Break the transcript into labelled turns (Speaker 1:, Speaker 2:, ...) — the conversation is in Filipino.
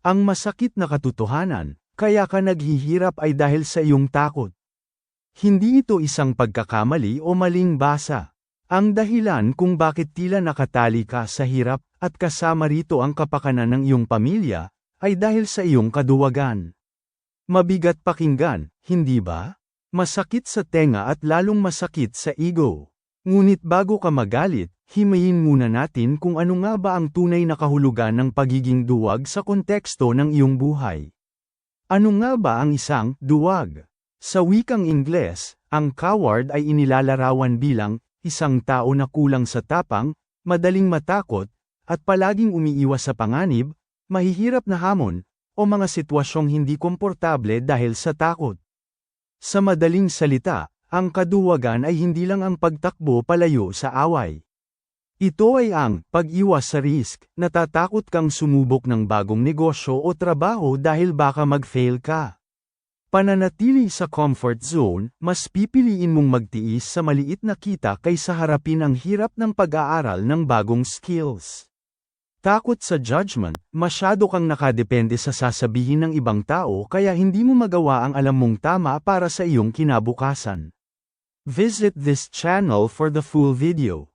Speaker 1: Ang masakit na katotohanan, kaya ka naghihirap ay dahil sa iyong takot. Hindi ito isang pagkakamali o maling basa. Ang dahilan kung bakit tila nakatali ka sa hirap, at kasama rito ang kapakanan ng iyong pamilya, ay dahil sa iyong kaduwagan. Mabigat pakinggan, hindi ba? Masakit sa tenga at lalong masakit sa ego. Ngunit bago ka magalit, himayin muna natin kung ano nga ba ang tunay na kahulugan ng pagiging duwag sa konteksto ng iyong buhay. Ano nga ba ang isang duwag? Sa wikang Ingles, ang coward ay inilalarawan bilang isang tao na kulang sa tapang, madaling matakot, at palaging umiiwas sa panganib, mahihirap na hamon, o mga sitwasyong hindi komportable dahil sa takot. Sa madaling salita, ang kaduwagan ay hindi lang ang pagtakbo palayo sa away. Ito ay ang pag-iwas sa risk, natatakot kang sumubok ng bagong negosyo o trabaho dahil baka mag-fail ka. Pananatili sa comfort zone, mas pipiliin mong magtiis sa maliit na kita kaysa harapin ang hirap ng pag-aaral ng bagong skills. Takot sa judgment, masyado kang nakadepende sa sasabihin ng ibang tao kaya hindi mo magawa ang alam mong tama para sa iyong kinabukasan. Visit this channel for the full video.